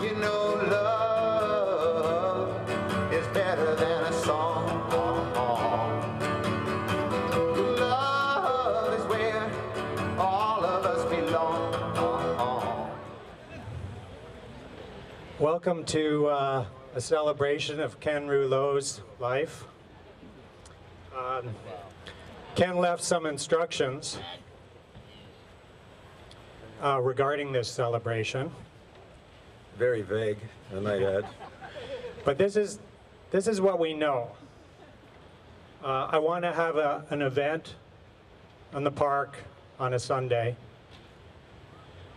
You know love is better than a song. Love is where all of us belong. Welcome to a celebration of Ken Rouleau's life. Ken left some instructions regarding this celebration. Very vague, I might add. But this is what we know. I want to have an event in the park on a Sunday.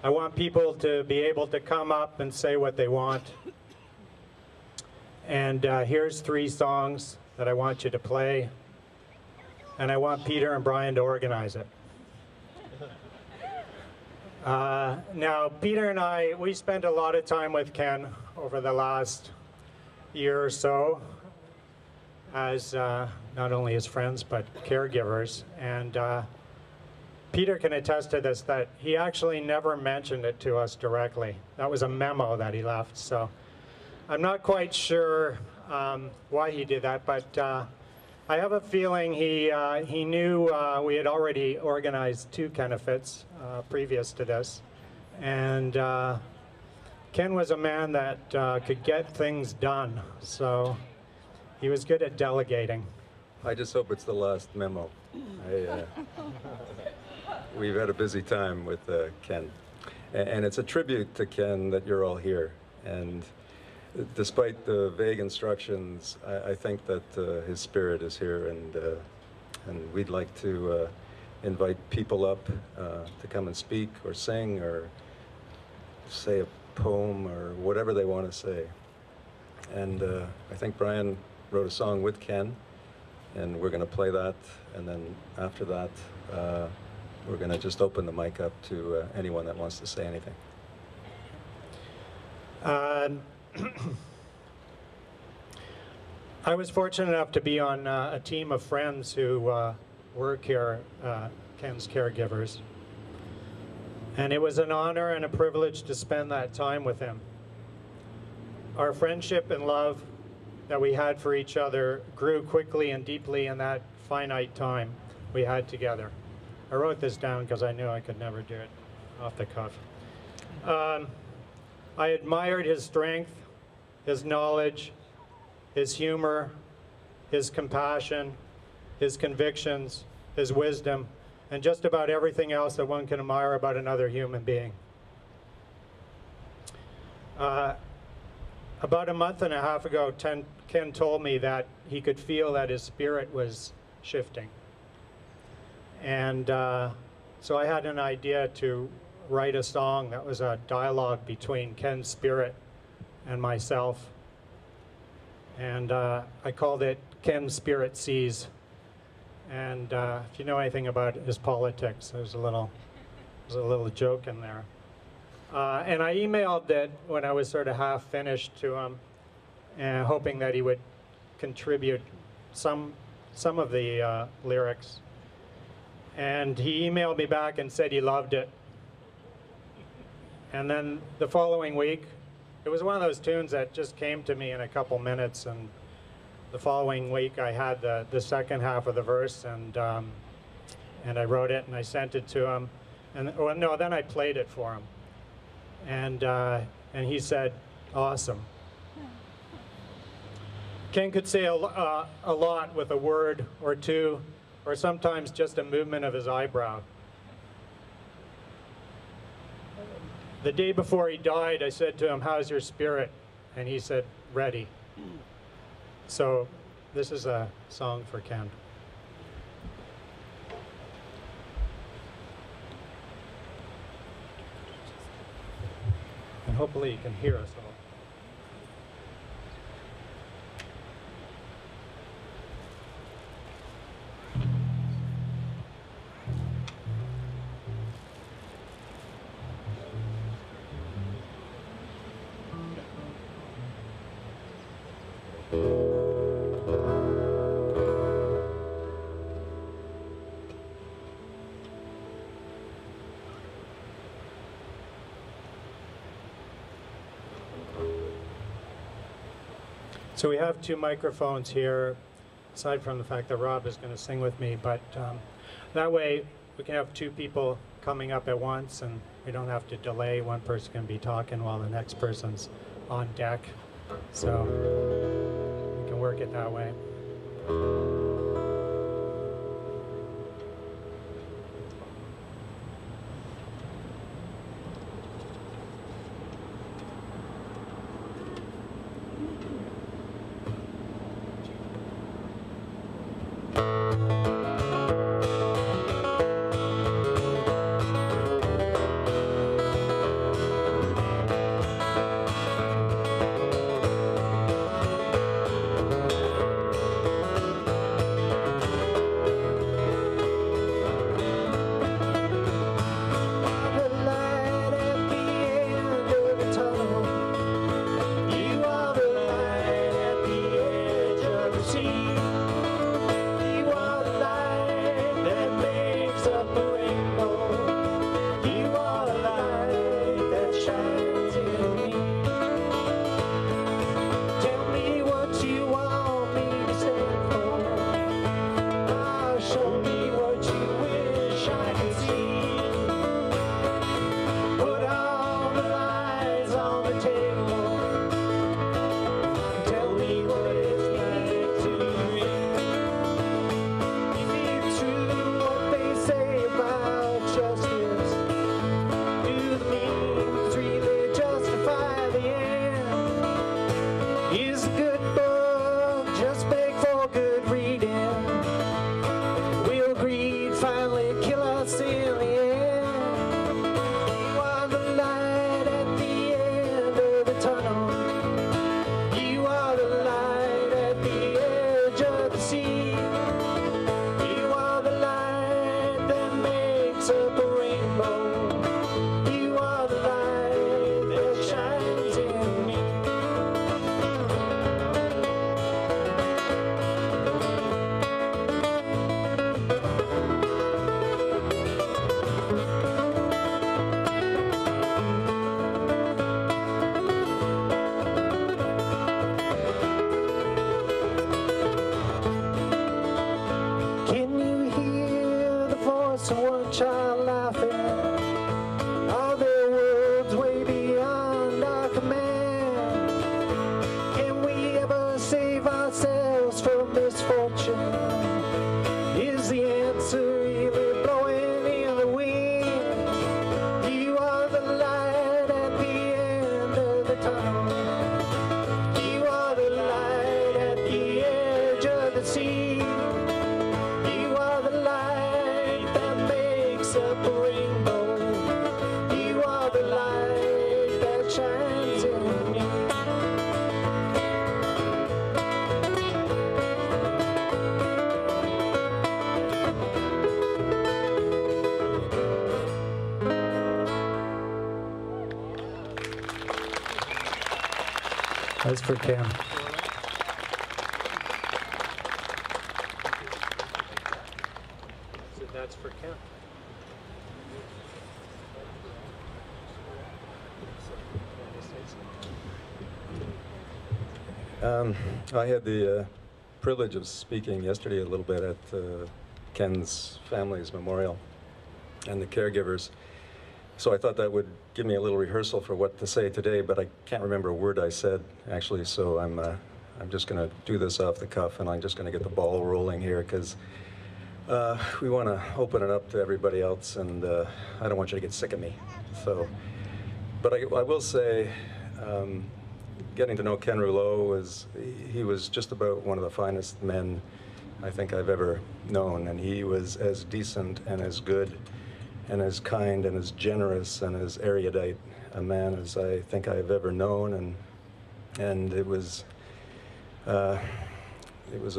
I want people to be able to come up and say what they want. And here's 3 songs that I want you to play. And I want Peter and Brian to organize it. Now, Peter and I, we spent a lot of time with Ken over the last year or so as not only his friends, but caregivers. And Peter can attest to this, that he actually never mentioned it to us directly. That was a memo that he left. So I'm not quite sure why he did that, but I have a feeling he knew we had already organized 2 Kenefits previous to this. And Ken was a man that could get things done. So he was good at delegating. I just hope it's the last memo. We've had a busy time with Ken. And it's a tribute to Ken that you're all here. And despite the vague instructions, I think that his spirit is here, and we'd like to invite people up to come and speak or sing or say a poem or whatever they want to say. And I think Brian wrote a song with Ken, and we're going to play that, and then after that we're going to just open the mic up to anyone that wants to say anything. I was fortunate enough to be on a team of friends who were Ken's caregivers. And it was an honor and a privilege to spend that time with him. Our friendship and love that we had for each other grew quickly and deeply in that finite time we had together. I wrote this down because I knew I could never do it off the cuff. I admired his strength, his knowledge, his humor, his compassion, his convictions, his wisdom, and just about everything else that one can admire about another human being. About a month and a half ago, Ken told me that he could feel that his spirit was shifting. And so I had an idea to write a song that was a dialogue between Ken's spirit and myself. And I called it Ken's Spirit Sees. And if you know anything about his politics, there's a little joke in there. And I emailed it when I was sort of half finished to him, and hoping that he would contribute some of the lyrics. And he emailed me back and said he loved it. And then the following week, it was one of those tunes that just came to me in a couple minutes, and the following week I had the second half of the verse, and I wrote it and I sent it to him, and then I played it for him, and he said, "Awesome." Ken could say a lot with a word or two, or sometimes just a movement of his eyebrow. The day before he died, I said to him, "How's your spirit?" And he said, "Ready." So this is a song for Ken. And hopefully you can hear us all. So we have 2 microphones here, aside from the fact that Rob is going to sing with me, but that way we can have 2 people coming up at once and we don't have to delay. One person can be talking while the next person's on deck. So we can work it that way. That's for Ken. So that's for Ken. I had the privilege of speaking yesterday a little bit at Ken's family's memorial and the caregivers. So I thought that would give me a little rehearsal for what to say today, but I can't remember a word I said, actually, so I'm just going to do this off the cuff, and I'm just going to get the ball rolling here, because we want to open it up to everybody else, and I don't want you to get sick of me. So, but I will say, getting to know Ken Rouleau he was just about one of the finest men I think I've ever known, and he was as decent and as good and as kind and as generous and as erudite a man as I think I've ever known, and it was a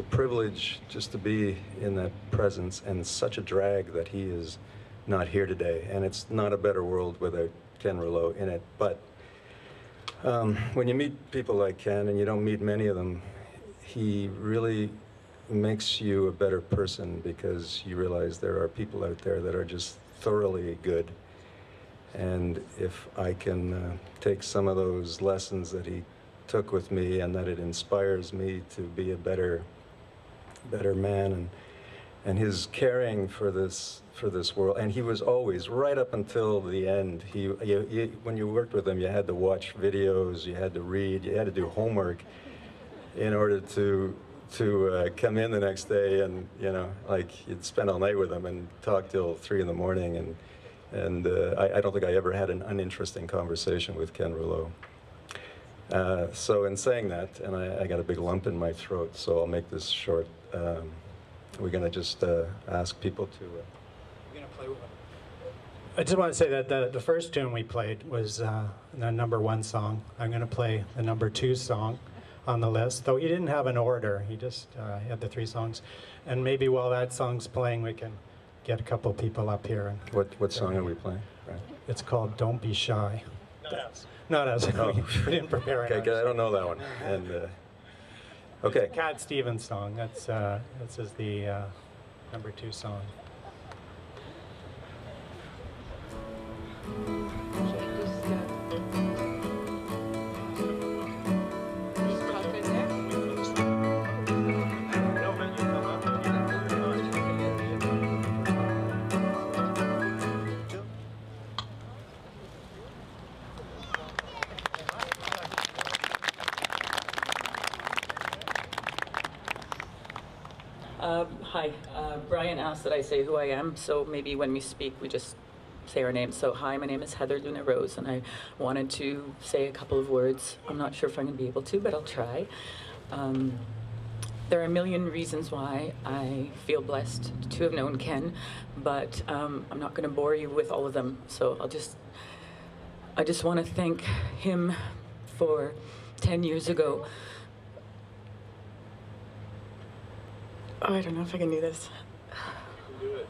privilege just to be in that presence, and such a drag that he is not here today. And it's not a better world without Ken Rouleau in it. But when you meet people like Ken, and you don't meet many of them, he really makes you a better person, because you realize there are people out there that are just thoroughly good. And if I can take some of those lessons that he took with me, and that it inspires me to be a better man. And his caring for this world, and he was always, right up until the end, when you worked with him, you had to watch videos, you had to read, you had to do homework in order to come in the next day, and like you'd spend all night with him and talk till 3 in the morning, and I don't think I ever had an uninteresting conversation with Ken Rouleau. So in saying that, and I got a big lump in my throat, so I'll make this short. We're going to just ask people to... We're gonna play with it. I just want to say that the first tune we played was the #1 song. I'm going to play the #2 song on the list, though he didn't have an order. He just had the 3 songs. And maybe while that song's playing, we can get a couple people up here. And what song are we playing? Right. It's called Don't Be Shy. Not us. Oh. We didn't prepare it. Okay, I don't know that one. And okay. Cat Stevens song. This is the #2 song. Hi, Brian asked that I say who I am, so maybe when we speak, we just say our names. So hi, my name is Heather Luna Rose, and I wanted to say a couple of words. I'm not sure if I'm going to be able to, but I'll try. There are a million reasons why I feel blessed to have known Ken, but I'm not going to bore you with all of them. So I just want to thank him for 10 years ago. Oh, I don't know if I can do this. Do it.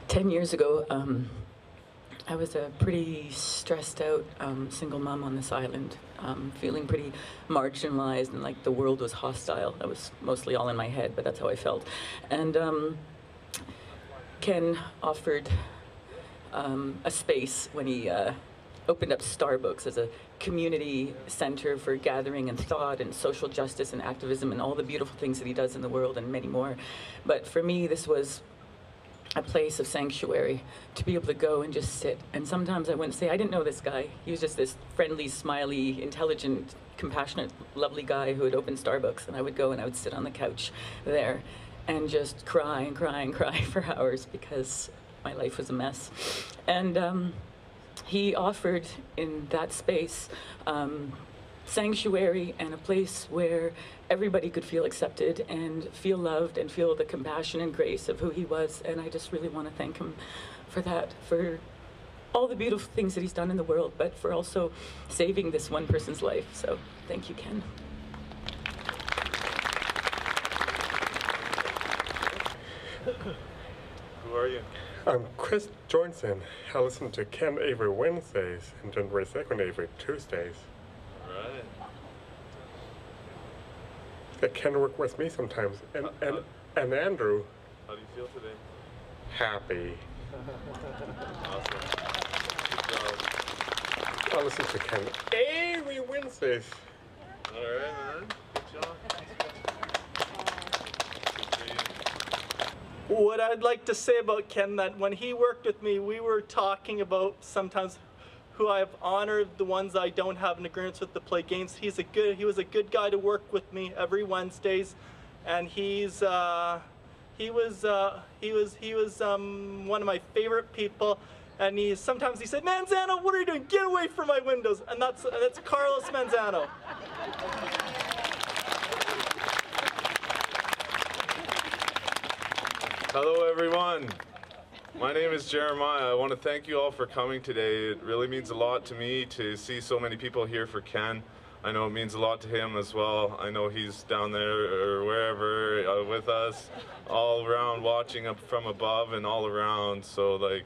10 years ago, I was a pretty stressed out single mom on this island, feeling pretty marginalized and like the world was hostile. That was mostly all in my head, but that's how I felt. And Ken offered a space when he opened up Starbucks as a community center for gathering and thought and social justice and activism and all the beautiful things that he does in the world and many more. But for me, this was a place of sanctuary to be able to go and just sit. And sometimes I wouldn't say, I didn't know this guy. He was just this friendly, smiley, intelligent, compassionate, lovely guy who had opened Starbucks. And I would go and I would sit on the couch there and just cry and cry and cry for hours because my life was a mess. And he offered in that space sanctuary and a place where everybody could feel accepted and feel loved and feel the compassion and grace of who he was. And I just really want to thank him for that, for all the beautiful things that he's done in the world, but for also saving this one person's life. So thank you, Ken. Who are you? I'm Chris Johnson. I listen to Ken every Wednesdays and John Ray Second every Tuesdays. Alright. Ken work with me sometimes, and Andrew. How do you feel today? Happy. Awesome. Good job. I listen to Ken every Wednesdays. Alright, man. Good job. What I'd like to say about Ken, that when he worked with me, we were talking about sometimes who I've honored, the ones I don't have an agreement with to play games. He was a good guy to work with me every Wednesdays, and he was one of my favorite people. And sometimes he said, "Manzano, what are you doing? Get away from my windows!" And that's Carlos Manzano. Hello, everyone. My name is Jeremiah. I want to thank you all for coming today. It really means a lot to me to see so many people here for Ken. I know it means a lot to him as well. I know he's down there or wherever with us, all around watching up from above and all around. So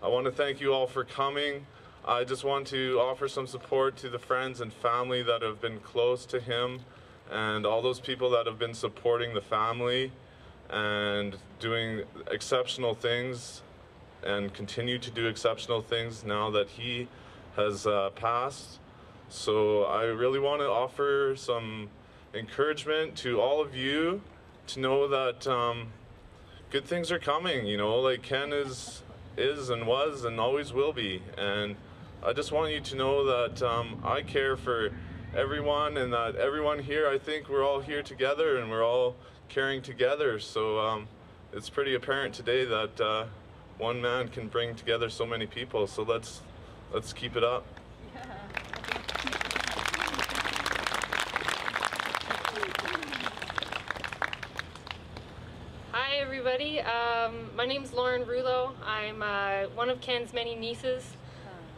I want to thank you all for coming. I just want to offer some support to the friends and family that have been close to him and all those people that have been supporting the family and doing exceptional things and continue to do exceptional things now that he has passed. So I really want to offer some encouragement to all of you to know that good things are coming. You know, like Ken is and was and always will be. And I just want you to know that I care for everyone, and that everyone here, I think we're all here together and we're all caring together. So it's pretty apparent today that one man can bring together so many people. So let's keep it up. Hi everybody, my name's Lauren Rulo. I'm one of Ken's many nieces,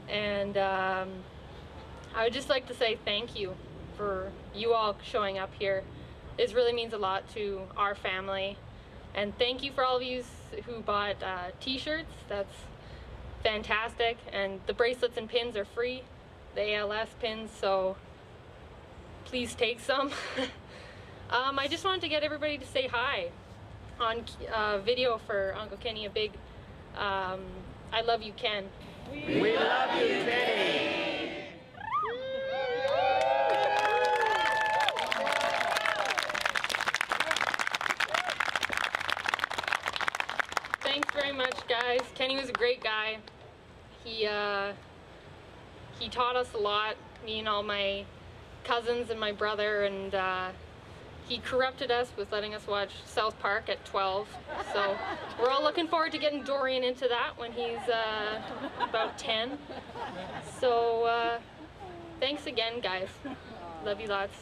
and I would just like to say thank you for you all showing up here. This really means a lot to our family, and thank you for all of you who bought t-shirts. That's fantastic, and the bracelets and pins are free, the ALS pins, so please take some. I just wanted to get everybody to say hi on video for Uncle Kenny. A big I love you, Ken. We love you, Kenny. Thanks very much, guys. Kenny was a great guy. He taught us a lot, me and all my cousins and my brother, and he corrupted us with letting us watch South Park at 12. So we're all looking forward to getting Dorian into that when he's about 10. So thanks again, guys. Love you lots.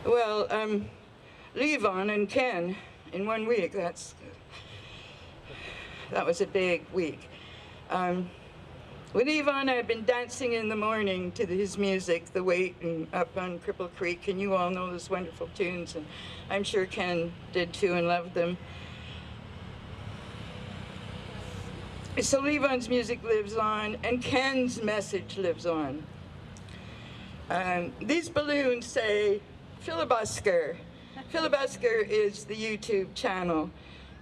Well, Levon and Ken in 1 week, that was a big week. With Yvonne, I've been dancing in the morning to his music, The Wait and Up on Cripple Creek, and you all know those wonderful tunes, and I'm sure Ken did too and loved them. So Levon's music lives on, and Ken's message lives on. These balloons say Filibusker. Filibusker is the YouTube channel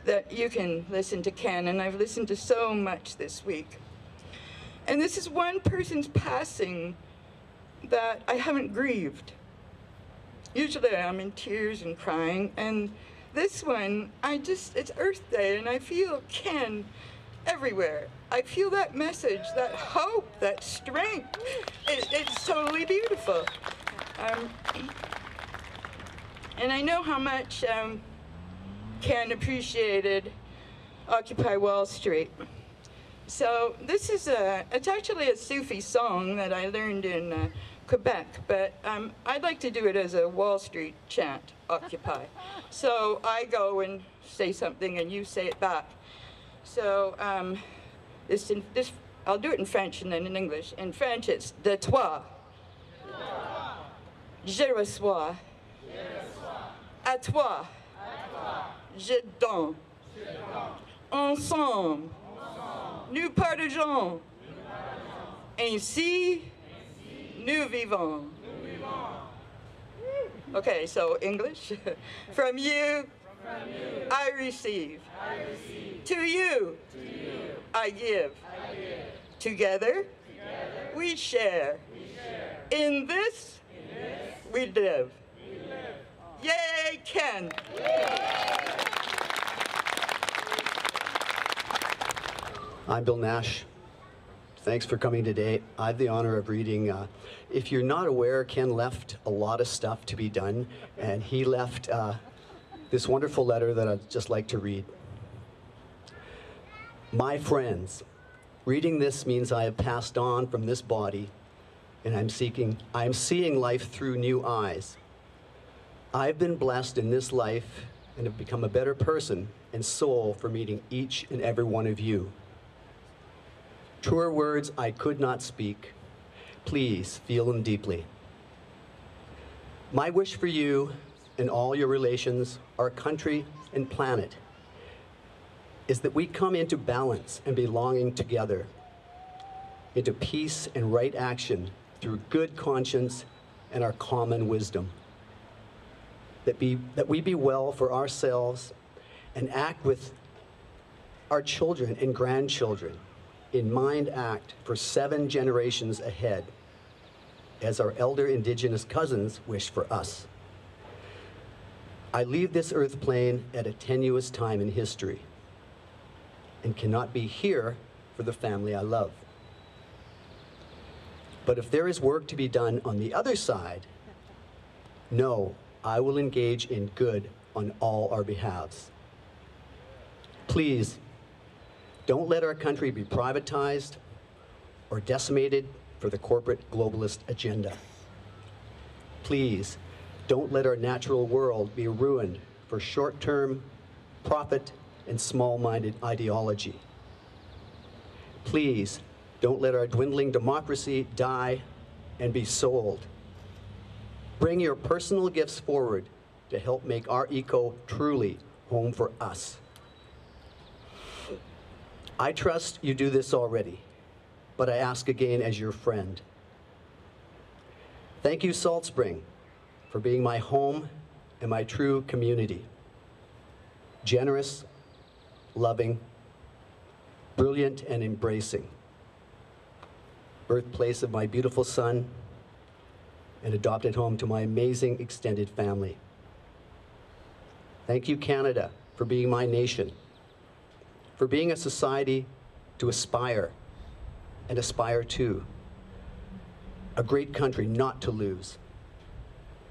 that you can listen to Ken, and I've listened to so much this week. And this is one person's passing that I haven't grieved. Usually I'm in tears and crying, and this one, it's Earth Day, and I feel Ken everywhere. I feel that message, that hope, that strength. It's totally beautiful. And I know how much Ken appreciated Occupy Wall Street. So this is it's actually a Sufi song that I learned in Quebec, but I'd like to do it as a Wall Street chant, Occupy. So I go and say something and you say it back. So I'll do it in French and then in English. In French it's de toi, je reçois, à toi, je donne, ensemble, nous partageons, ainsi nous vivons. Okay, so English. From you, I receive. To you, I give. Together, we share. In this, we live. Yay, Ken! I'm Bill Nash. Thanks for coming today. I have the honor of reading. If you're not aware, Ken left a lot of stuff to be done, and he left this wonderful letter that I'd just like to read. My friends, reading this means I have passed on from this body, and I'm seeing life through new eyes. I've been blessed in this life and have become a better person and soul for meeting each and every one of you. Truer words I could not speak. Please feel them deeply. My wish for you and all your relations, our country and planet, is that we come into balance and belonging together, into peace and right action through good conscience and our common wisdom. That we be well for ourselves and act with our children and grandchildren in mind act for 7 generations ahead, as our elder Indigenous cousins wish for us. I leave this earth plane at a tenuous time in history and cannot be here for the family I love. But if there is work to be done on the other side, no, I will engage in good on all our behalves. Please, don't let our country be privatized or decimated for the corporate globalist agenda. Please, don't let our natural world be ruined for short-term profit and small-minded ideology. Please, don't let our dwindling democracy die and be sold. Bring your personal gifts forward to help make our eco truly home for us. I trust you do this already, but I ask again as your friend. Thank you, Salt Spring, for being my home and my true community. Generous, loving, brilliant, and embracing. Birthplace of my beautiful son, and adopted home to my amazing extended family. Thank you, Canada, for being my nation, for being a society to aspire and aspire to, a great country not to lose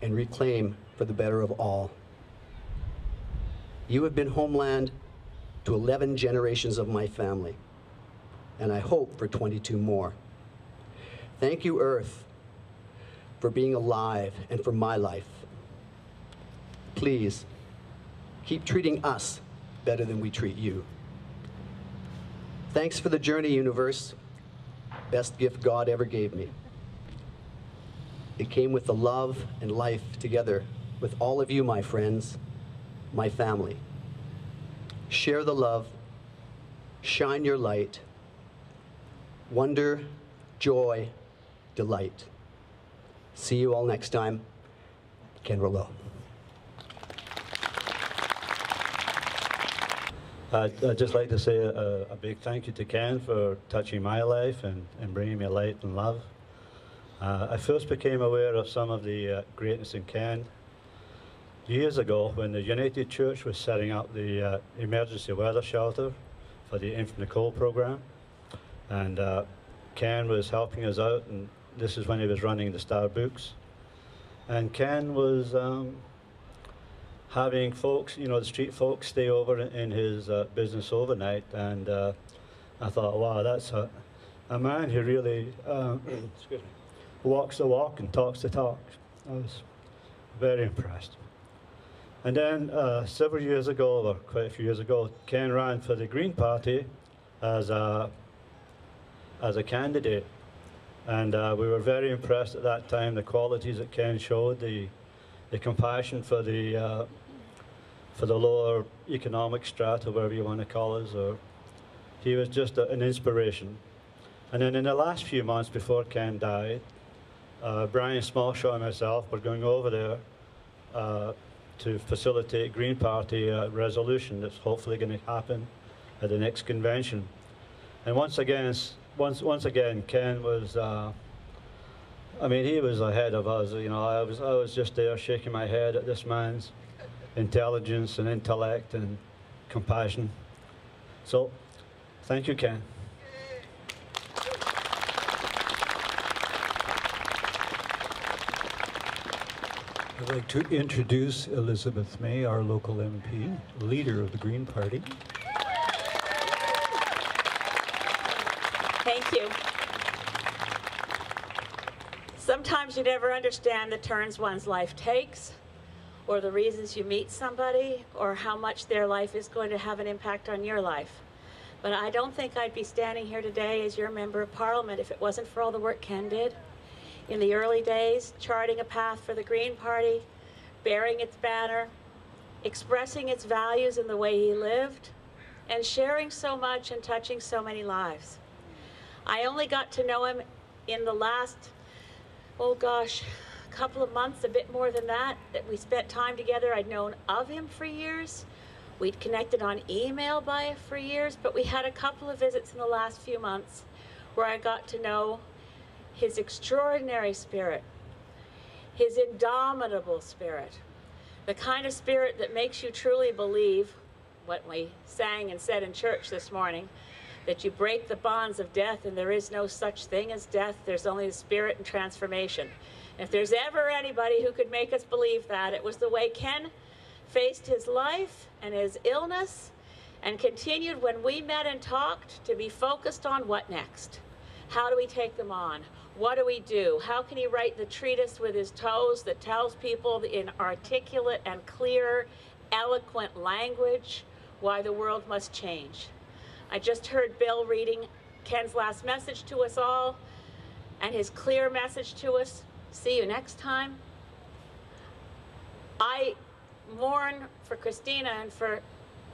and reclaim for the better of all. You have been homeland to 11 generations of my family, and I hope for 22 more. Thank you, Earth, for being alive and for my life. Please, keep treating us better than we treat you. Thanks for the journey, universe. Best gift God ever gave me. It came with the love and life together with all of you, my friends, my family. Share the love, shine your light, wonder, joy, delight. See you all next time. Ken Rouleau. I'd just like to say a big thank you to Ken for touching my life and bringing me light and love. I first became aware of some of the greatness in Ken years ago when the United Church was setting up the emergency weather shelter for the Infant Nicole program. And Ken was helping us out, and this is when he was running the Star Books. And Ken was having folks, you know, the street folks stay over in his business overnight. And I thought, wow, that's a man who really excuse me, walks the walk and talks the talk. I was very impressed. And then several years ago, or quite a few years ago, Ken ran for the Green Party as a candidate. And we were very impressed at that time, the qualities that Ken showed, the compassion for the lower economic strata, whatever you want to call us. Or he was just an inspiration. And then in the last few months before Ken died, Brian Smallshaw and myself were going over there to facilitate Green Party resolution that's hopefully going to happen at the next convention. And once again, Ken was, I mean, he was ahead of us. You know, I was just there shaking my head at this man's intelligence and intellect and compassion. So, thank you, Ken. I'd like to introduce Elizabeth May, our local MP, leader of the Green Party. Thank you. Sometimes you never understand the turns one's life takes, or the reasons you meet somebody, or how much their life is going to have an impact on your life. But I don't think I'd be standing here today as your member of Parliament if it wasn't for all the work Ken did in the early days, charting a path for the Green Party, bearing its banner, expressing its values in the way he lived, and sharing so much and touching so many lives. I only got to know him in the last, oh gosh, couple of months, a bit more than that we spent time together. I'd known of him for years, We'd connected on email for years, but we had a couple of visits in the last few months where I got to know his extraordinary spirit, his indomitable spirit, the kind of spirit that makes you truly believe what we sang and said in church this morning, that you break the bonds of death and there is no such thing as death, there's only the spirit and transformation. And if there's ever anybody who could make us believe that, it was the way Ken faced his life and his illness and continued when we met and talked to be focused on what next. How do we take them on? What do we do? How can he write the treatise with his toes that tells people in articulate and clear, eloquent language why the world must change? I just heard Bill reading Ken's last message to us all and his clear message to us. See you next time. I mourn for Christina and for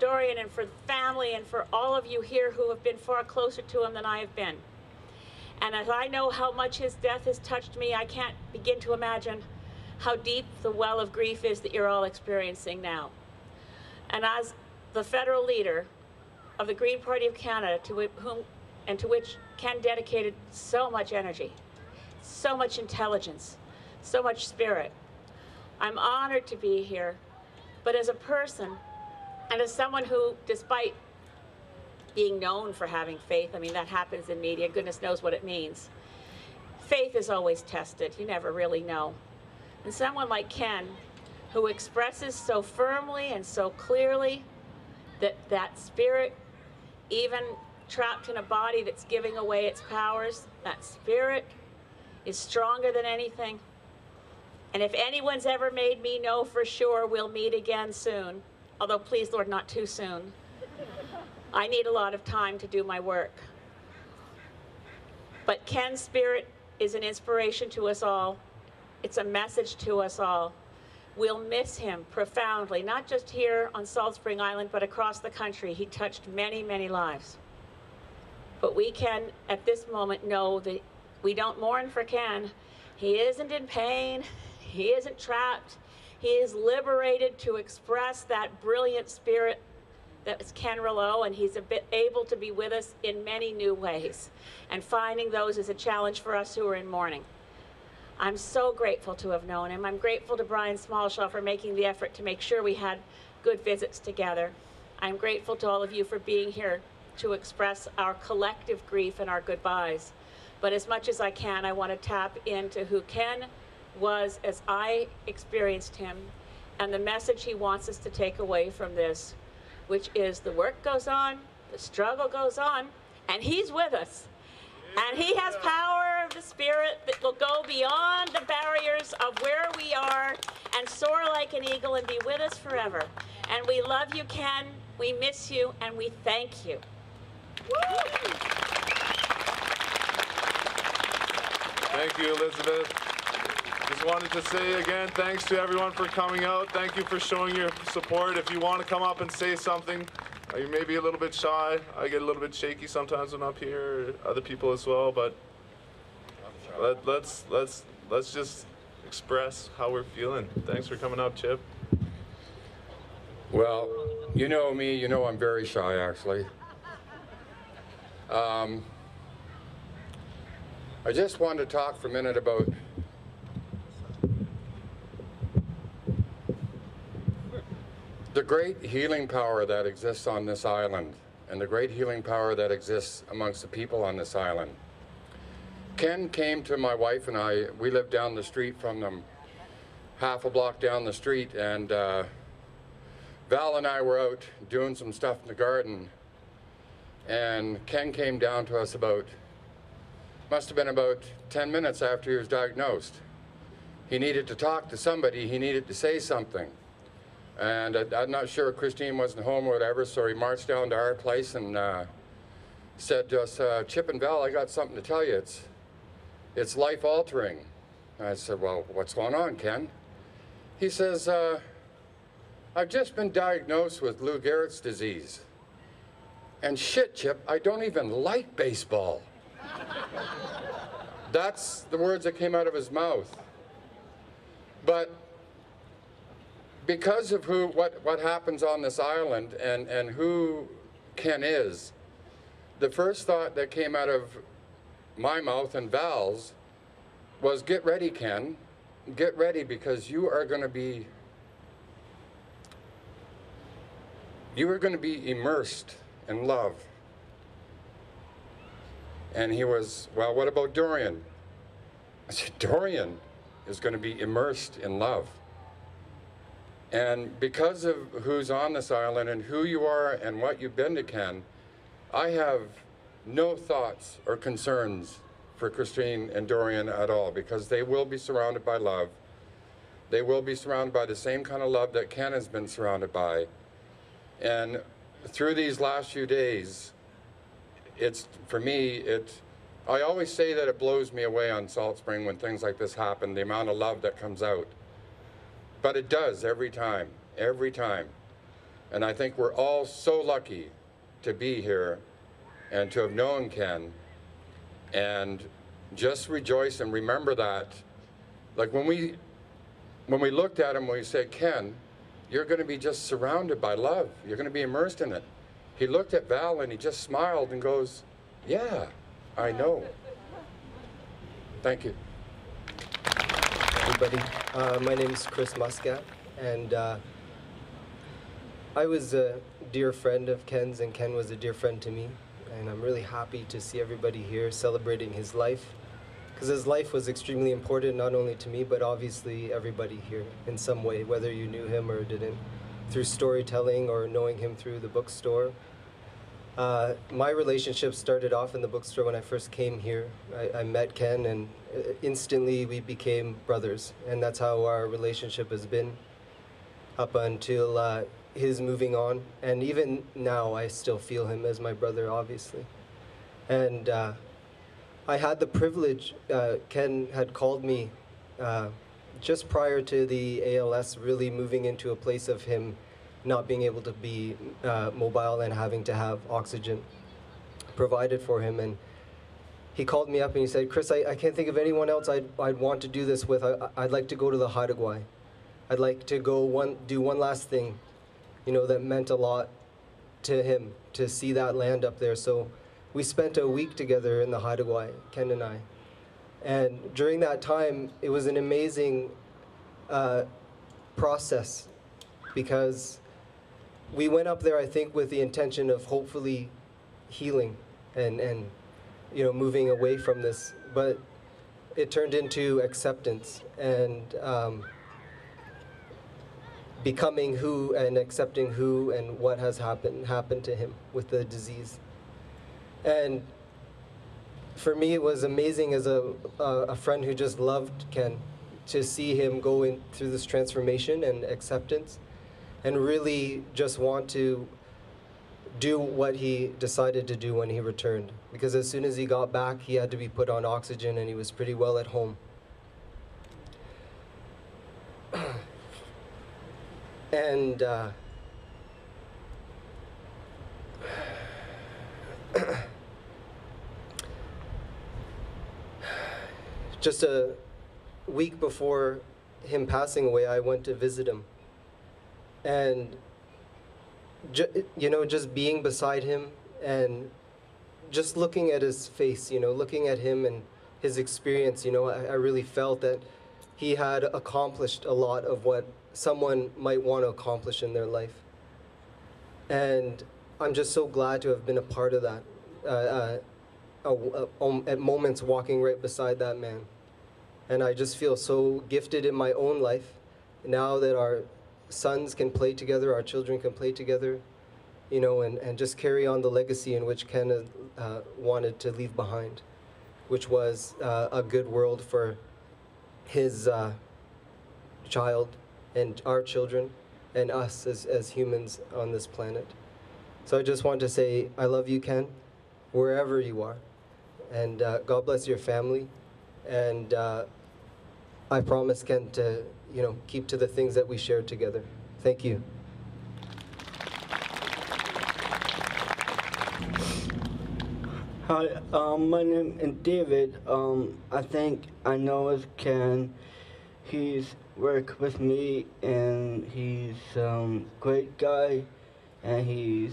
Dorian and for the family and for all of you here who have been far closer to him than I have been. And as I know how much his death has touched me, I can't begin to imagine how deep the well of grief is that you're all experiencing now. And as the federal leader of the Green Party of Canada, to which Ken dedicated so much energy, so much intelligence, so much spirit, I'm honored to be here. But as a person, and as someone who, despite being known for having faith, I mean, that happens in media, goodness knows what it means. Faith is always tested, you never really know. And someone like Ken, who expresses so firmly and so clearly that spirit, even trapped in a body that's giving away its powers, that spirit is stronger than anything. And if anyone's ever made me know for sure we'll meet again soon, although please, Lord, not too soon, I need a lot of time to do my work. But Ken's spirit is an inspiration to us all. It's a message to us all. We'll miss him profoundly, not just here on Salt Spring Island, but across the country. He touched many, many lives. But we can, at this moment, know that we don't mourn for Ken. He isn't in pain. He isn't trapped. He is liberated to express that brilliant spirit that was Ken Rillo, and he's able to be with us in many new ways. And finding those is a challenge for us who are in mourning. I'm so grateful to have known him. I'm grateful to Brian Smallshaw for making the effort to make sure we had good visits together. I'm grateful to all of you for being here to express our collective grief and our goodbyes. But as much as I can, I want to tap into who Ken was as I experienced him and the message he wants us to take away from this, which is the work goes on, the struggle goes on, and he's with us. And he has power of the spirit that will go beyond the barriers of where we are and soar like an eagle and be with us forever. And we love you, Ken, we miss you, and we thank you. Thank you, Elizabeth. Just wanted to say again, thanks to everyone for coming out. Thank you for showing your support. If you want to come up and say something, you may be a little bit shy. I get a little bit shaky sometimes when I'm up here, other people as well, but let's just express how we're feeling. Thanks for coming out, Chip. Well, you know me, you know I'm very shy, actually. I just wanted to talk for a minute about the great healing power that exists on this island and the great healing power that exists amongst the people on this island. Ken came to my wife and I, we lived down the street from them, half a block down the street, and Val and I were out doing some stuff in the garden, and Ken came down to us must have been about 10 minutes after he was diagnosed. He needed to talk to somebody, he needed to say something. And I'm not sure Christine wasn't home or whatever, so he marched down to our place and said to us, Chip and Val, I got something to tell you. It's life-altering. I said, well, what's going on, Ken? He says, I've just been diagnosed with Lou Gehrig's disease. And shit, Chip, I don't even like baseball. That's the words that came out of his mouth. But because of what happens on this island and who Ken is, the first thought that came out of my mouth and Val's was, get ready, Ken. Get ready, because you are going to be immersed in love. And he was, well, what about Dorian? I said, Dorian is going to be immersed in love. And because of who's on this island and who you are and what you've been to, Ken, I have no thoughts or concerns for Christine and Dorian at all, because they will be surrounded by love. They will be surrounded by the same kind of love that Ken has been surrounded by. And through these last few days, for me, I always say that it blows me away on Salt Spring when things like this happen, the amount of love that comes out. But it does every time, every time. And I think we're all so lucky to be here and to have known Ken. And just rejoice and remember that. Like when we looked at him, we said, Ken, you're going to be just surrounded by love. You're going to be immersed in it. He looked at Val and he just smiled and goes, yeah, I know. Thank you. Everybody, my name is Chris Muscat, and I was a dear friend of Ken's, and Ken was a dear friend to me, and I'm really happy to see everybody here celebrating his life, because his life was extremely important, not only to me, but obviously everybody here in some way, whether you knew him or didn't, through storytelling or knowing him through the bookstore. My relationship started off in the bookstore when I first came here. I met Ken, and instantly we became brothers, and that's how our relationship has been up until his moving on. And even now, I still feel him as my brother, obviously. And I had the privilege, Ken had called me just prior to the ALS really moving into a place of him not being able to be mobile and having to have oxygen provided for him. And he called me up and he said, Chris, I can't think of anyone else I'd want to do this with. I'd like to go to the Haida Gwaii. I'd like to go do one last thing, you know, that meant a lot to him, to see that land up there. So we spent a week together in the Haida Gwaii, Ken and I. And during that time, it was an amazing process, because we went up there, I think, with the intention of hopefully healing and you know, moving away from this. But it turned into acceptance and becoming who and accepting who and what has happened to him with the disease. And for me, it was amazing as a friend who just loved Ken to see him go through this transformation and acceptance, and really just want to do what he decided to do when he returned. Because as soon as he got back, he had to be put on oxygen, and he was pretty well at home. And just a week before him passing away, I went to visit him. And, you know, just being beside him and just looking at his face, you know, looking at him and his experience, you know, I really felt that he had accomplished a lot of what someone might want to accomplish in their life. And I'm just so glad to have been a part of that, at moments walking right beside that man. And I just feel so gifted in my own life now that our sons can play together, our children can play together, you know, and just carry on the legacy in which Ken wanted to leave behind, which was a good world for his child and our children and us as humans on this planet. So I just want to say, I love you, Ken, wherever you are. And God bless your family. And I promise, Ken, to, you know, keep to the things that we shared together. Thank you. Hi, my name is David. I think I know as Ken. He's work with me, and he's great guy, and he's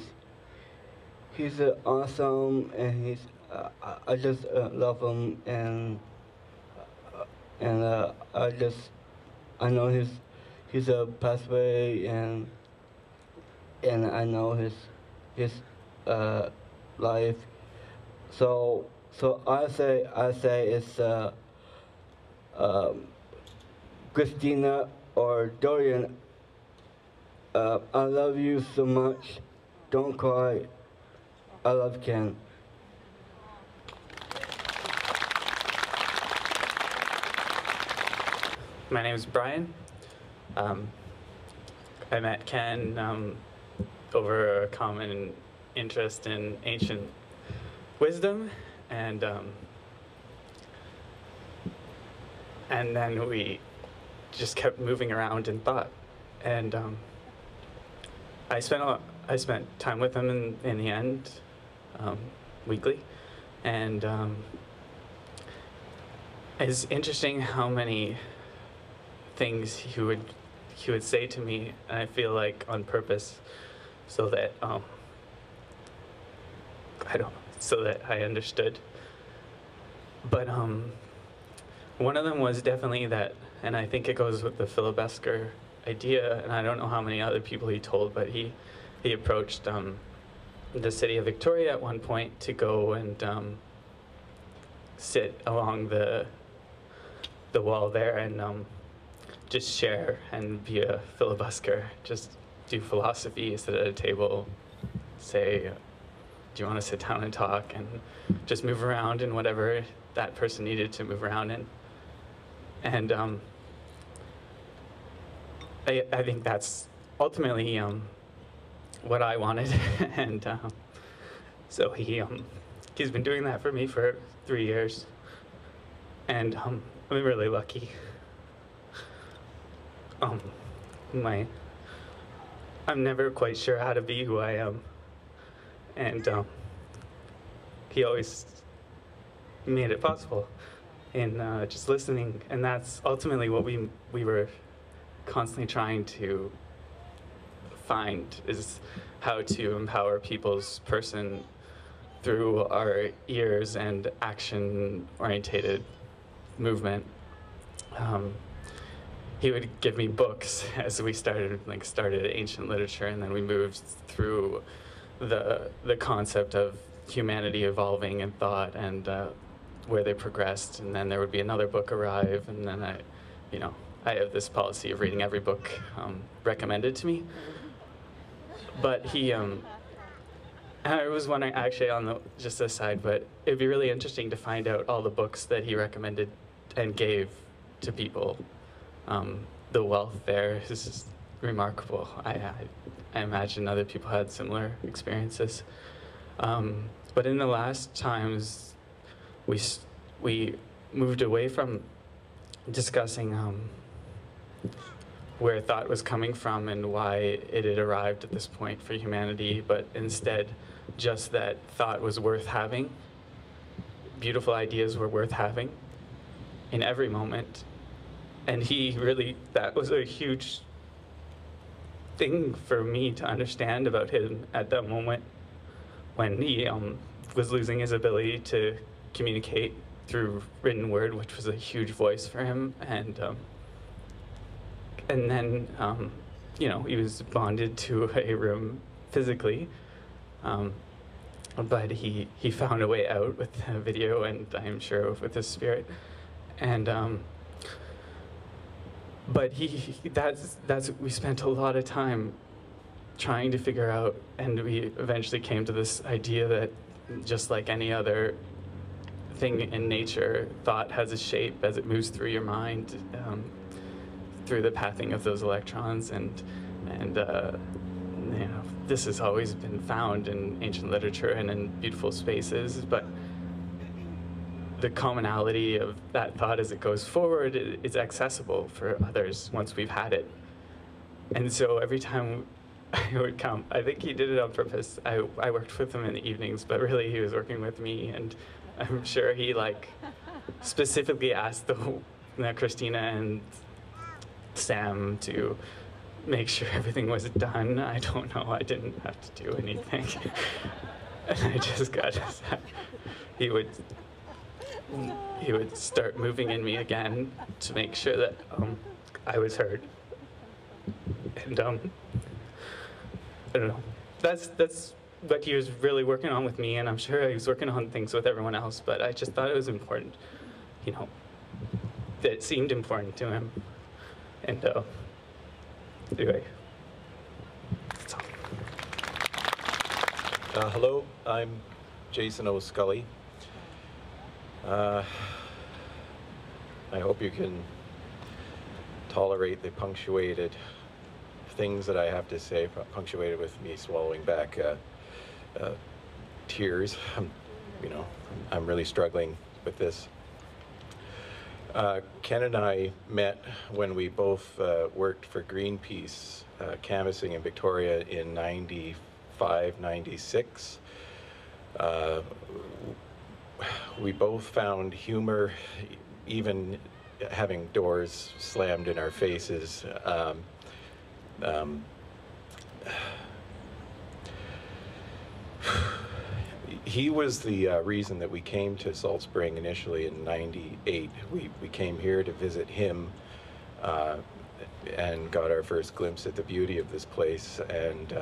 awesome, and I just love him, and I know he's a pathway, and I know his life. So I say it's Christina or Dorian. I love you so much. Don't cry. I love Ken. My name is Brian. I met Ken over a common interest in ancient wisdom, and then we just kept moving around in thought, and I spent time with him in the end, weekly, and it's interesting how many things he would say to me, and I feel like on purpose, so that so that I understood. But one of them was definitely that, and I think it goes with the filibuster idea, and I don't know how many other people he told, but he approached the city of Victoria at one point to go and sit along the wall there and just share and be a filibuster, just do philosophy, sit at a table, say, do you want to sit down and talk, and just move around in whatever that person needed to move around in. And I think that's ultimately what I wanted, and so he's been doing that for me for 3 years, and I'm really lucky. I'm never quite sure how to be who I am, and he always made it possible in just listening, and that's ultimately what we were constantly trying to find, is how to empower people's person through our ears and action-orientated movement. He would give me books as we started ancient literature, and then we moved through the concept of humanity evolving in thought and where they progressed, and then there would be another book arrive, and then I have this policy of reading every book recommended to me. But I was wondering, actually, just aside, but it'd be really interesting to find out all the books that he recommended and gave to people. The wealth there is just remarkable. I imagine other people had similar experiences. But in the last times, we moved away from discussing where thought was coming from and why it had arrived at this point for humanity, but instead just that thought was worth having. Beautiful ideas were worth having in every moment. And that was a huge thing for me to understand about him at that moment when he was losing his ability to communicate through written word, which was a huge voice for him. And then, he was bonded to a room physically, but he found a way out with the video, and I'm sure with his spirit. And but we spent a lot of time trying to figure out, and we eventually came to this idea that just like any other thing in nature, thought has a shape as it moves through your mind, through the pathing of those electrons, and this has always been found in ancient literature and in beautiful spaces, but the commonality of that thought as it goes forward is accessible for others once we've had it. And so every time I would come, I think he did it on purpose. I worked with him in the evenings, but really he was working with me, and I'm sure he specifically asked Christina Sam to make sure everything was done. I don't know. I didn't have to do anything. And I just got he would start moving in me again to make sure that I was heard. And I don't know. That's what he was really working on with me, and I'm sure he was working on things with everyone else, but I just thought it was important, you know, that it seemed important to him. And anyway, that's all. Hello, I'm Jason O'Scully. I hope you can tolerate the punctuated things that I have to say, punctuated with me swallowing back tears. I'm really struggling with this. Ken and I met when we both worked for Greenpeace, canvassing in Victoria in 95, 96. We both found humor, even having doors slammed in our faces. He was the reason that we came to Salt Spring initially in '98. We came here to visit him and got our first glimpse at the beauty of this place, and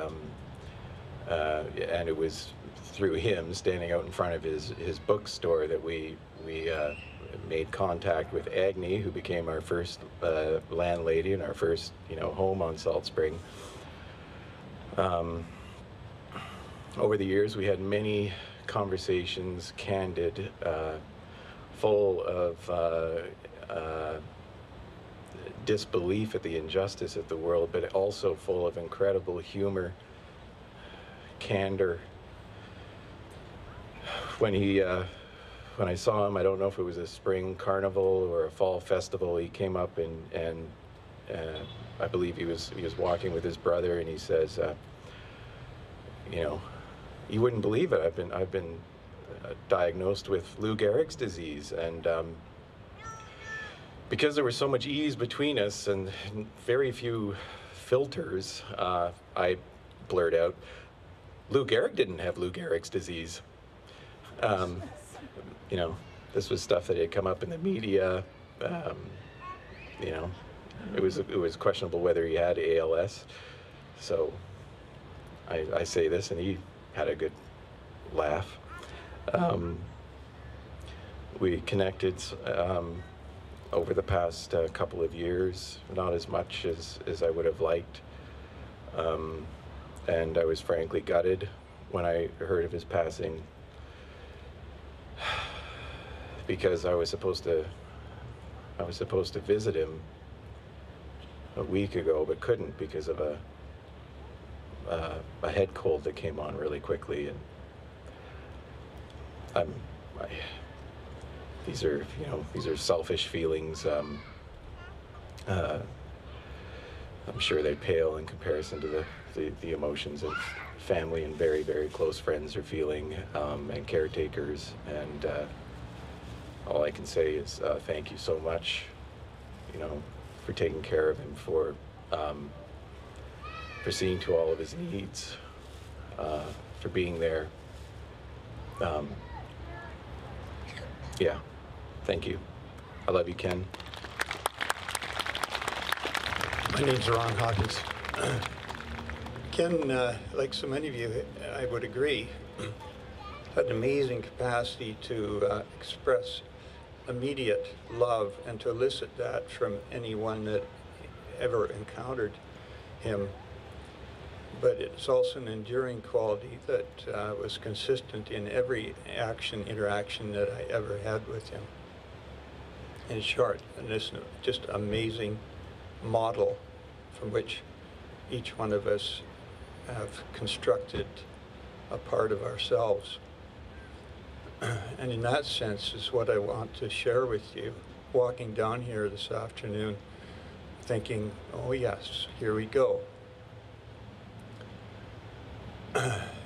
it was through him standing out in front of his bookstore that we made contact with Agni, who became our first landlady and our first home on Salt Spring. Over the years, we had many conversations, candid, full of disbelief at the injustice of the world, but also full of incredible humor, candor. When I saw him, I don't know if it was a spring carnival or a fall festival, he came up and I believe he was walking with his brother, and he says, you wouldn't believe it. I've been diagnosed with Lou Gehrig's disease, and because there was so much ease between us and very few filters, I blurred out, Lou Gehrig didn't have Lou Gehrig's disease. This was stuff that had come up in the media. It was questionable whether he had ALS. So I say this, and he had a good laugh. We connected over the past couple of years, not as much as I would have liked. And I was frankly gutted when I heard of his passing, because I was supposed to visit him a week ago, but couldn't because of a head cold that came on really quickly, and these are selfish feelings. I'm sure they pale in comparison to the emotions of family and very, very close friends are feeling, and caretakers, and all I can say is thank you so much, for taking care of him, for seeing to all of his needs, for being there. Yeah, thank you. I love you, Ken. My name's Ron Hawkins. Ken, like so many of you, I would agree, had an amazing capacity to express immediate love and to elicit that from anyone that ever encountered him. But it's also an enduring quality that was consistent in every interaction that I ever had with him. In short, and this just amazing model from which each one of us have constructed a part of ourselves. And in that sense is what I want to share with you, walking down here this afternoon, thinking, oh yes, here we go.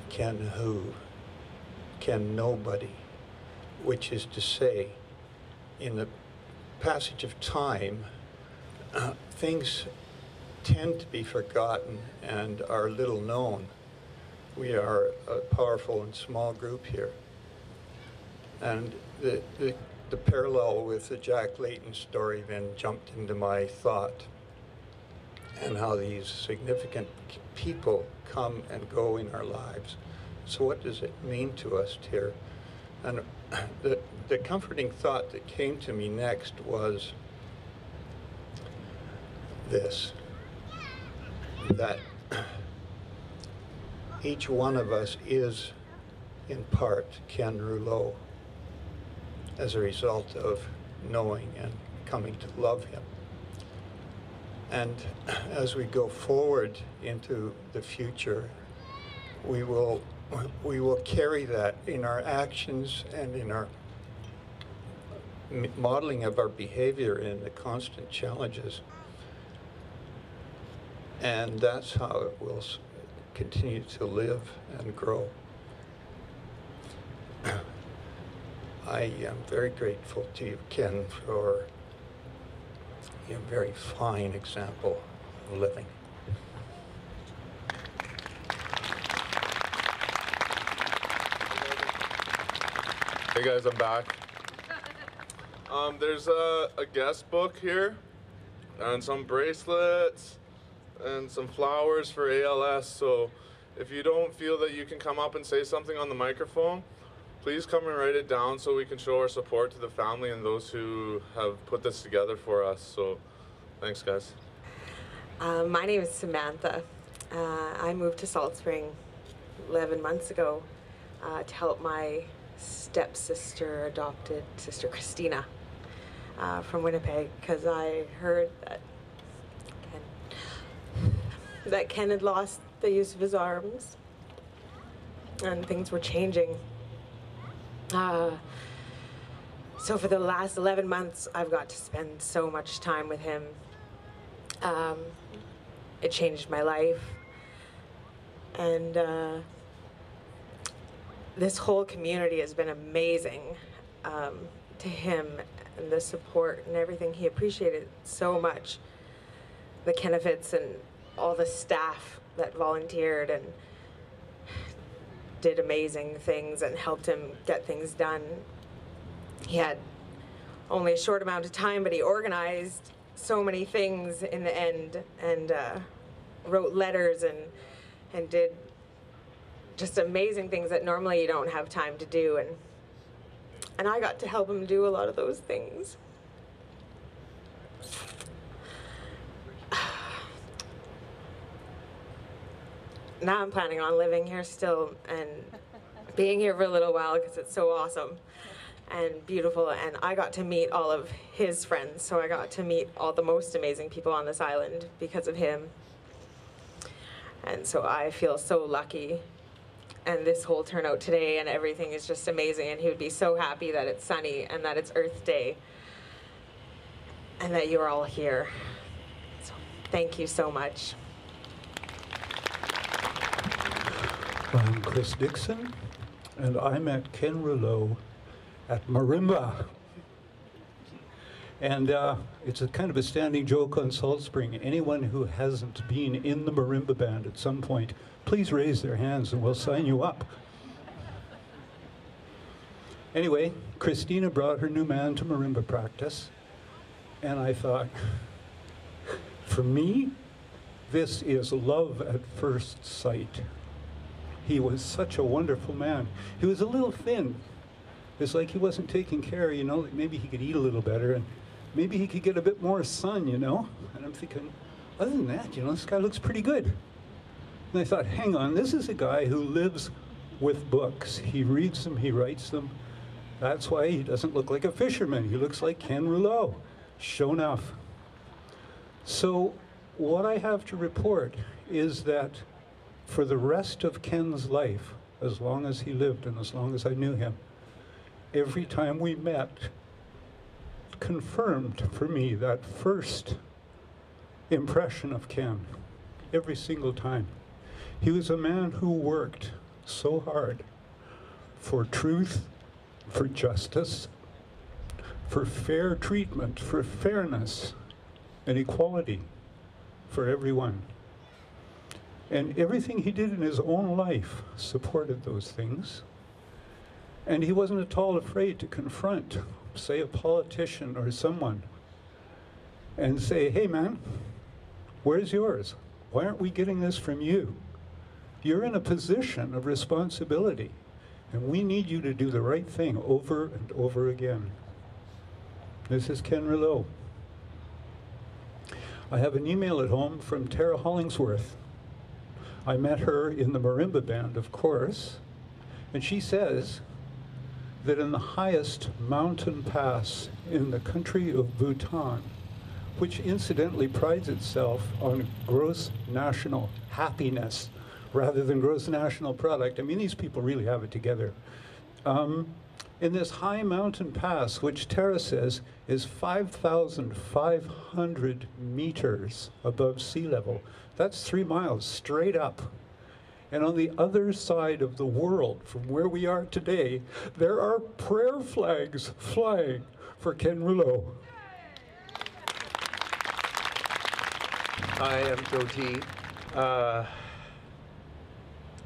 Ken who? Ken nobody, which is to say, in the passage of time, things tend to be forgotten and are little known. We are a powerful and small group here. And the parallel with the Jack Layton story then jumped into my thought, and how these significant people come and go in our lives. So what does it mean to us here? And the comforting thought that came to me next was this, that each one of us is, in part, Ken Rouleau as a result of knowing and coming to love him. And as we go forward into the future, we will carry that in our actions and in our modeling of our behavior in the constant challenges. And that's how it will continue to live and grow. I am very grateful to you, Ken, for a very fine example of living. Hey guys, I'm back. There's a guest book here, and some bracelets, and some flowers for ALS. So if you don't feel that you can come up and say something on the microphone, please come and write it down so we can show our support to the family and those who have put this together for us. So thanks, guys. My name is Samantha. I moved to Salt Spring 11 months ago to help my stepsister, adopted sister Christina from Winnipeg, because I heard that Ken had lost the use of his arms and things were changing. So for the last 11 months, I've got to spend so much time with him. It changed my life. And this whole community has been amazing to him, and the support and everything. He appreciated so much the Kenefits and all the staff that volunteered and did amazing things and helped him get things done. He had only a short amount of time, but he organized so many things in the end, and wrote letters and did just amazing things that normally you don't have time to do, and I got to help him do a lot of those things. Now I'm planning on living here still and being here for a little while because it's so awesome and beautiful, and I got to meet all of his friends, so I got to meet all the most amazing people on this island because of him. And so I feel so lucky, and this whole turnout today and everything is just amazing, and he would be so happy that it's sunny and that it's Earth Day and that you're all here. So thank you so much. I'm Chris Dixon, and I met Ken Rouleau at Marimba. And it's a kind of a standing joke on Salt Spring. Anyone who hasn't been in the Marimba band at some point, please raise their hands and we'll sign you up. Anyway, Christina brought her new man to Marimba practice, and I thought, for me, this is love at first sight. He was such a wonderful man. He was a little thin. It's like he wasn't taking care, you know, like maybe he could eat a little better and maybe he could get a bit more sun, you know? And I'm thinking, other than that, you know, this guy looks pretty good. And I thought, hang on, this is a guy who lives with books. He reads them, he writes them. That's why he doesn't look like a fisherman. He looks like Ken Rouleau, sure enough. So what I have to report is that for the rest of Ken's life, as long as he lived and as long as I knew him, every time we met, confirmed for me that first impression of Ken, every single time. He was a man who worked so hard for truth, for justice, for fair treatment, for fairness, and equality for everyone. And everything he did in his own life supported those things. And he wasn't at all afraid to confront, say, a politician or someone and say, hey man, where's yours? Why aren't we getting this from you? You're in a position of responsibility, and we need you to do the right thing over and over again. This is Ken Rouleau. I have an email at home from Tara Hollingsworth. I met her in the marimba band, of course, and she says that in the highest mountain pass in the country of Bhutan, which incidentally prides itself on gross national happiness rather than gross national product. I mean, these people really have it together. In this high mountain pass, which Tara says is 5,500 meters above sea level, that's 3 miles straight up. And on the other side of the world, from where we are today, there are prayer flags flying for Ken Rouleau. I am Joe T.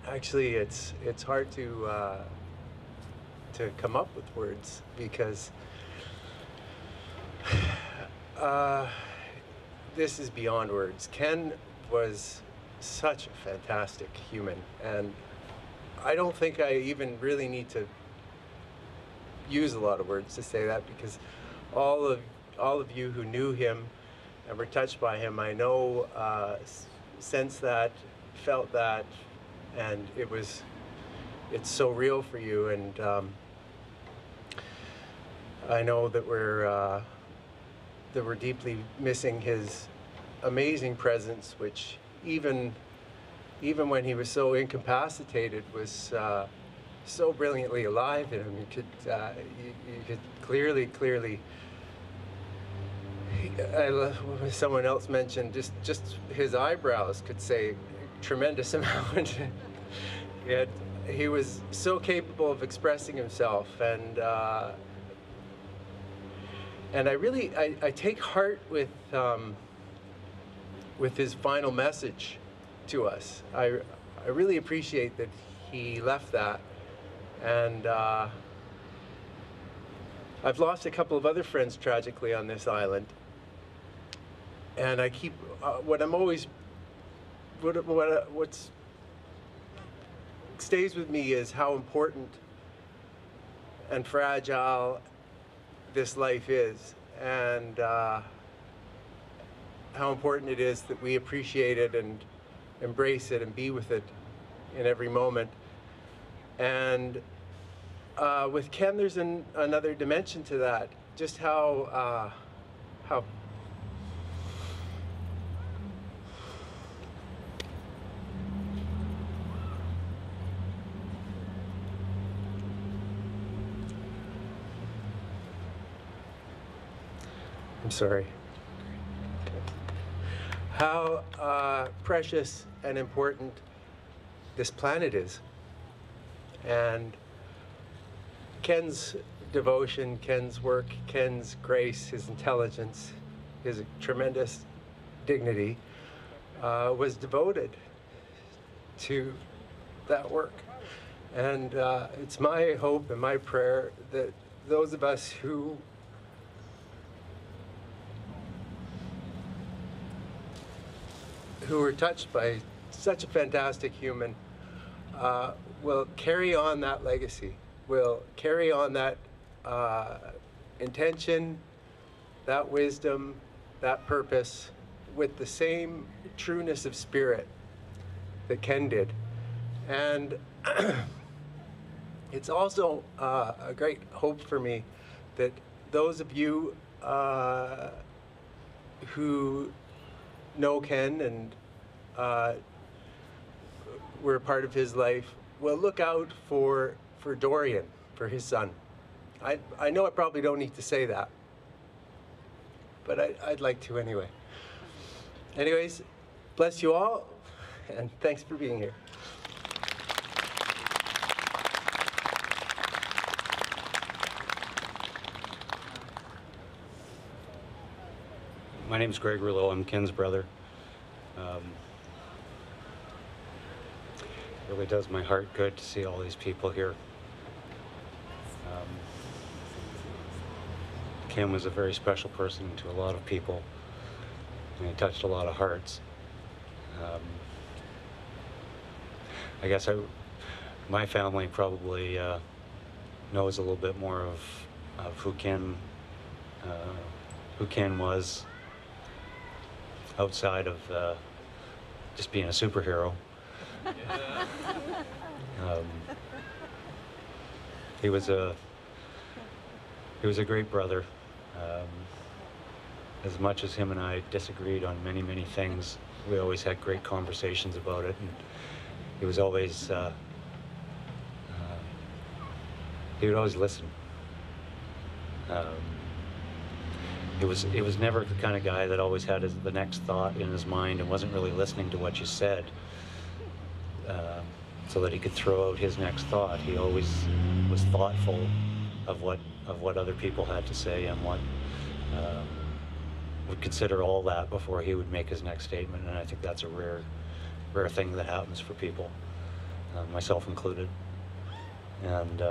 Actually, it's hard to come up with words because this is beyond words. Ken was such a fantastic human, and I don't think I even really need to use a lot of words to say that, because all of you who knew him and were touched by him, I know, sensed that, felt that, and it's so real for you. And I know that we're deeply missing his amazing presence, which even when he was so incapacitated, was so brilliantly alive in him. You could clearly. Someone else mentioned just his eyebrows could say a tremendous amount. He was so capable of expressing himself, and I take heart with his final message to us. I really appreciate that he left that, and I've lost a couple of other friends tragically on this island, and I keep what stays with me is how important and fragile this life is, and how important it is that we appreciate it and embrace it and be with it in every moment. And with Ken, there's another dimension to that. Just how I'm sorry. How precious and important this planet is. And Ken's devotion, Ken's work, Ken's grace, his intelligence, his tremendous dignity was devoted to that work. And it's my hope and my prayer that those of us who were touched by such a fantastic human will carry on that legacy, will carry on that intention, that wisdom, that purpose with the same trueness of spirit that Ken did. And it's also a great hope for me that those of you who know Ken and were a part of his life will look out for Dorian, for his son. I know I probably don't need to say that, but I'd like to anyway. Anyways, bless you all, and thanks for being here. My name's Greg Rouleau. I'm Ken's brother. Really does my heart good to see all these people here. Ken was a very special person to a lot of people, and he touched a lot of hearts. I guess my family probably knows a little bit more of who Ken was outside of just being a superhero. He was a great brother. As much as him and I disagreed on many, many things, we always had great conversations about it. And he was always he would always listen. He was never the kind of guy that always had the next thought in his mind and wasn't really listening to what you said, so that he could throw out his next thought. He always was thoughtful of what other people had to say and would consider all that before he would make his next statement. And I think that's a rare thing that happens for people, myself included. And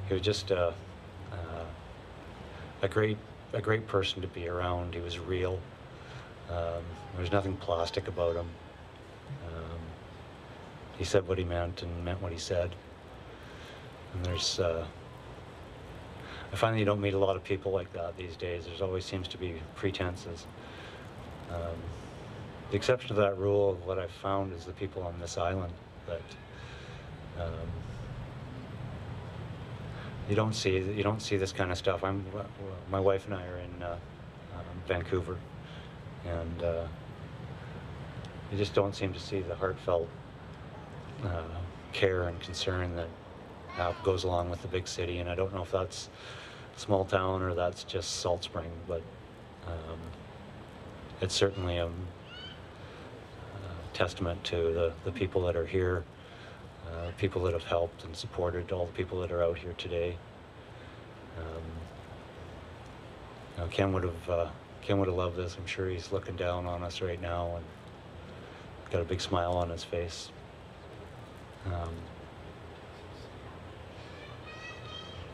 he was just a great person to be around. He was real. There was nothing plastic about him. He said what he meant and meant what he said. And there's, I find that you don't meet a lot of people like that these days. There's always seems to be pretenses. The exception to that rule, what I've found is the people on this island that you don't see this kind of stuff. My wife and I are in Vancouver, and you just don't seem to see the heartfelt care and concern that goes along with the big city. And I don't know if that's small town or that's just Salt Spring, but it's certainly a testament to the people that are here, people that have helped and supported all the people that are out here today. Ken would have loved this. I'm sure he's looking down on us right now and got a big smile on his face.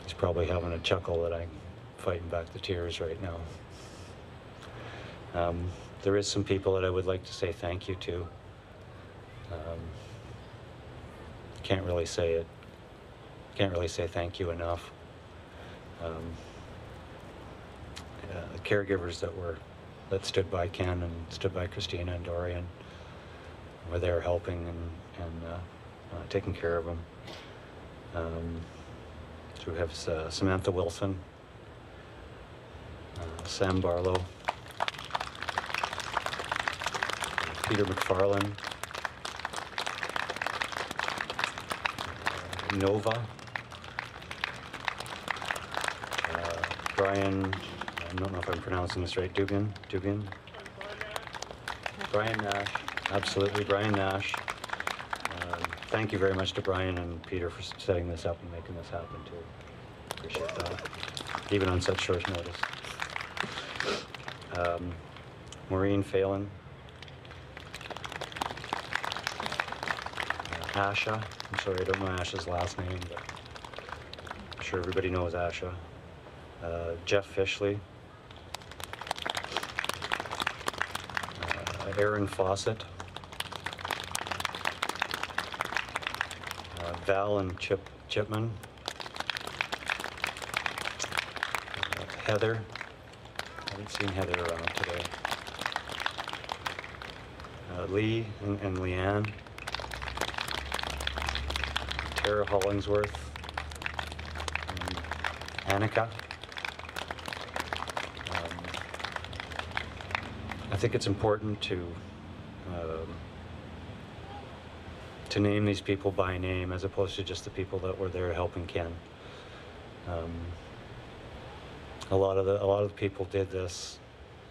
He's probably having a chuckle that I'm fighting back the tears right now. There is some people that I would like to say thank you to. Can't really say thank you enough. The caregivers that stood by Ken and stood by Christina and Dorian were there helping and taking care of him. So we have Samantha Wilson, Sam Barlow, Peter McFarlane, Nova, Brian, I don't know if I'm pronouncing this right, Dugan? Brian Nash, absolutely, Brian Nash. Thank you very much to Brian and Peter for setting this up and making this happen too. Appreciate that, even on such short notice. Maureen Phelan, Asha, I'm sorry I don't know Asha's last name, but I'm sure everybody knows Asha. Jeff Fishley, Aaron Fawcett, Val and Chipman, Heather. I haven't seen Heather around today. Lee and Leanne, Tara Hollingsworth, Annika. I think it's important to name these people by name as opposed to just the people that were there helping Ken. A lot of the people did this,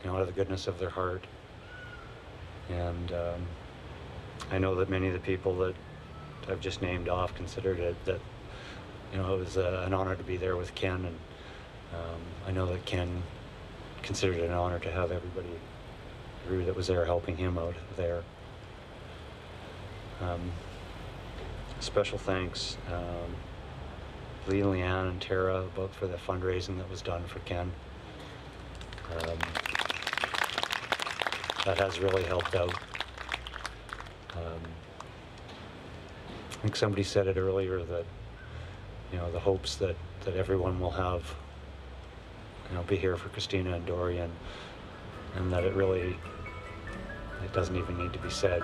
out of the goodness of their heart, and I know that many of the people that I've just named off considered it that it was an honor to be there with Ken, and I know that Ken considered it an honor to have everybody that was there helping him out there. Special thanks, Lee, Leanne, and Tara, both for the fundraising that was done for Ken. That has really helped out. I think somebody said it earlier that, you know, the hopes that everyone will have, you know, be here for Christina and Dorian, and that it doesn't even need to be said.